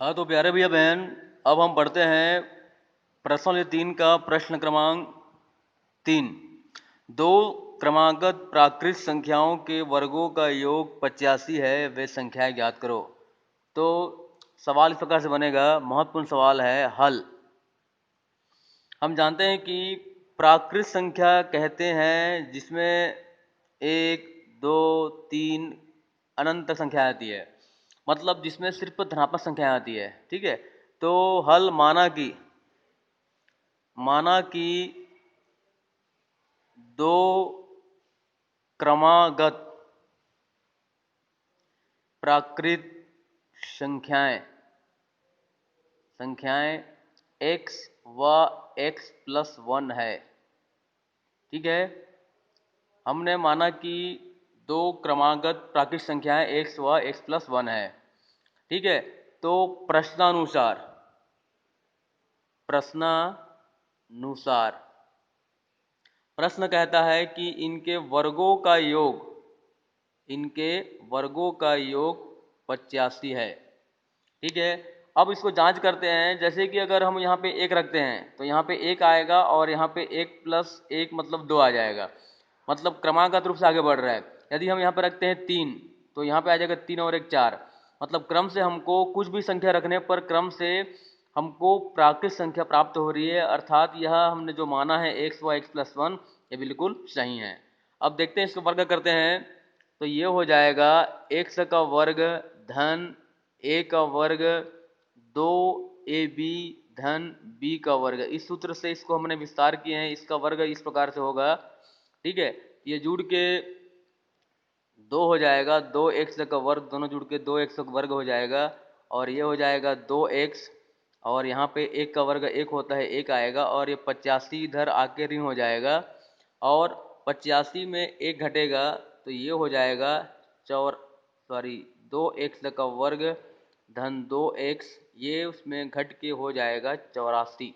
हाँ तो प्यारे भैया बहन, अब हम पढ़ते हैं प्रश्न 3 का प्रश्न क्रमांक 3। दो क्रमागत प्राकृत संख्याओं के वर्गों का योग 85 है, वे संख्याएं ज्ञात करो। तो सवाल इस प्रकार से बनेगा, महत्वपूर्ण सवाल है हल। हम जानते हैं कि प्राकृत संख्या कहते हैं जिसमें 1, 2, 3 अनंत तक संख्या आती है, मतलब जिसमें सिर्फ धनात्मक संख्या आती है। ठीक है, तो हल माना कि दो क्रमागत प्राकृत संख्याएं x व x+1 है। ठीक है, हमने माना कि दो क्रमागत प्राकृत संख्याएं x व x+1 है। ठीक है, तो प्रश्नानुसार प्रश्न कहता है कि इनके वर्गों का योग 85 है। ठीक है, अब इसको जांच करते हैं। जैसे कि अगर हम यहाँ पे 1 रखते हैं तो यहाँ पे 1 आएगा और यहाँ पे 1+1 मतलब 2 आ जाएगा, मतलब क्रमागत रूप से आगे बढ़ रहा है। यदि हम यहाँ पे रखते हैं 3 तो यहाँ पे आ जाएगा 3 और 1 4, मतलब क्रम से हमको कुछ भी संख्या रखने पर क्रम से हमको प्राकृत संख्या प्राप्त हो रही है, अर्थात यह हमने जो माना है x व x+1 ये बिल्कुल सही है। अब देखते हैं, इसको वर्ग करते हैं तो ये हो जाएगा x का वर्ग धन a का वर्ग 2ab धन b का वर्ग। इस सूत्र से इसको हमने विस्तार किए हैं, इसका वर्ग इस प्रकार से होगा। ठीक है, ये जुड़ के 2 हो जाएगा, 2x का वर्ग, दोनों जुड़ के 2x का वर्ग हो जाएगा, और ये हो जाएगा 2x, और यहाँ पे 1 का वर्ग 1 होता है, 1 आएगा, और ये 85 इधर आके ऋण हो जाएगा, और 85 में 1 घटेगा तो ये हो जाएगा 2x का वर्ग धन 2x, ये उसमें घट के हो जाएगा 84।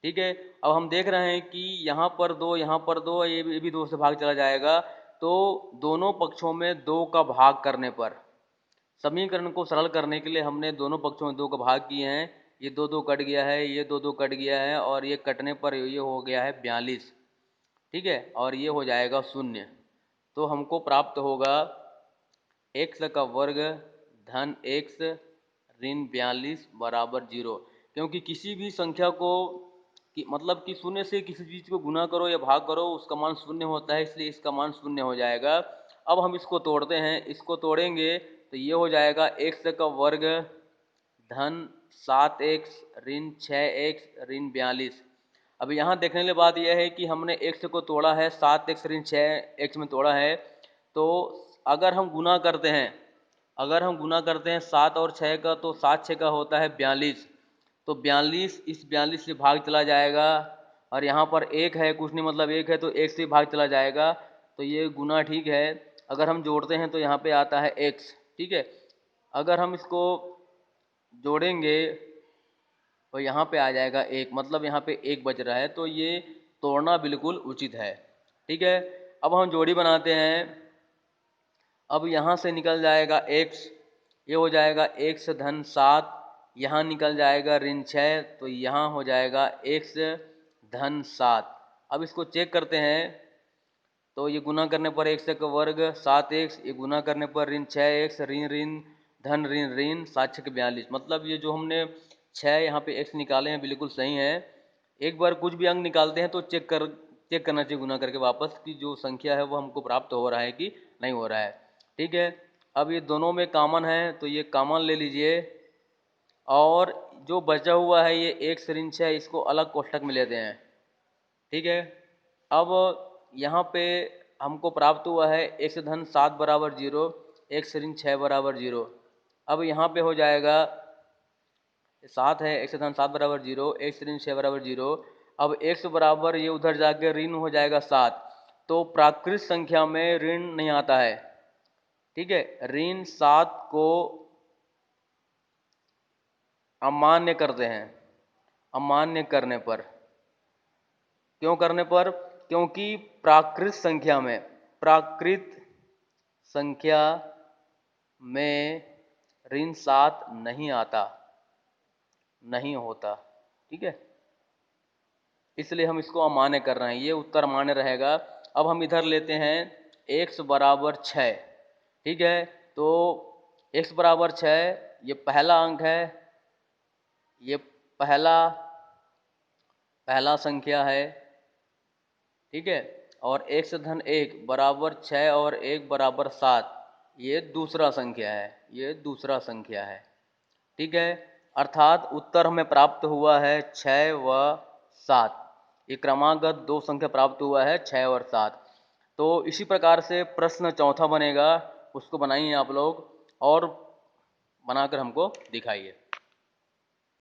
ठीक है, अब हम देख रहे हैं कि यहाँ पर 2, यहाँ पर 2, ये भी 2 से भाग चला जाएगा। तो दोनों पक्षों में 2 का भाग करने पर, समीकरण को सरल करने के लिए हमने दोनों पक्षों में 2 का भाग किए हैं। ये 2 2 कट गया है, ये 2 2 कट गया है, और ये कटने पर ये हो गया है 42। ठीक है, और ये हो जाएगा 0। तो हमको प्राप्त होगा x का वर्ग धन x ऋण 42 बराबर 0। क्योंकि किसी भी संख्या को मतलब कि 0 से किसी चीज़ को गुना करो या भाग करो, उसका मान 0 होता है, इसलिए इसका मान 0 हो जाएगा। अब हम इसको तोड़ते हैं, इसको तोड़ेंगे तो ये हो जाएगा x का वर्ग धन 7x ऋण 6x ऋण 42। अब यहाँ देखने वाली बात यह है कि हमने x को तोड़ा है, 7x ऋण 6x में तोड़ा है। तो अगर हम गुना करते हैं 7 और 6 का, तो 7 6 का होता है 42, तो 42 इस 42 से भाग चला जाएगा, और यहाँ पर 1 है, कुछ नहीं मतलब 1 है तो 1 से भाग चला जाएगा, तो ये गुना ठीक है। अगर हम जोड़ते हैं तो यहाँ पे आता है x। ठीक है, अगर हम इसको जोड़ेंगे तो यहाँ पे आ जाएगा 1, मतलब यहाँ पे 1 बच रहा है, तो ये तोड़ना बिल्कुल उचित है। ठीक है, अब हम जोड़ी बनाते हैं। अब यहाँ से निकल जाएगा x, ये हो जाएगा x धन 7, यहाँ निकल जाएगा ऋण 6, तो यहाँ हो जाएगा x धन 7। अब इसको चेक करते हैं, तो ये गुना करने पर x का वर्ग 7x, ये गुना करने पर ऋण 6x, ऋण ऋण धन ऋण ऋण 7 6 42, मतलब ये जो हमने 6 यहाँ पे x निकाले हैं बिल्कुल सही है। एक बार कुछ भी अंक निकालते हैं तो चेक करना चाहिए गुना करके वापस कि जो संख्या है वो हमको प्राप्त हो रहा है कि नहीं हो रहा है। ठीक है, अब ये दोनों में कॉमन है तो ये कॉमन ले लीजिए, और जो बचा हुआ है ये x ऋण 6, इसको अलग कोष्ठक में लेते हैं। ठीक है, अब यहाँ पे हमको प्राप्त हुआ है x धन 7 बराबर 0, x ऋण 6 बराबर 0। अब यहाँ पे हो जाएगा 7 है, x धन 7 बराबर 0, x ऋण 6 बराबर 0। अब x बराबर ये उधर जाके ऋण हो जाएगा 7, तो प्राकृत संख्या में ऋण नहीं आता है। ठीक है, ऋण 7 को अमान्य करते हैं। अमान्य करने पर, क्यों करने पर? क्योंकि प्राकृत संख्या में ऋण 7 नहीं आता। नहीं होता। ठीक है, इसलिए हम इसको अमान्य कर रहे हैं, ये उत्तर मान्य रहेगा। अब हम इधर लेते हैं x बराबर 6। ठीक है, तो x बराबर 6 ये पहला अंक है, ये पहला पहला संख्या है। ठीक है, और x धन 1 बराबर 6 और 1 बराबर 7 ये दूसरा संख्या है, ये दूसरा संख्या है। ठीक है, अर्थात उत्तर हमें प्राप्त हुआ है 6 व 7। ये क्रमागत दो संख्या प्राप्त हुआ है 6 और 7। तो इसी प्रकार से प्रश्न चौथा बनेगा, उसको बनाइए आप लोग और बनाकर हमको दिखाइए।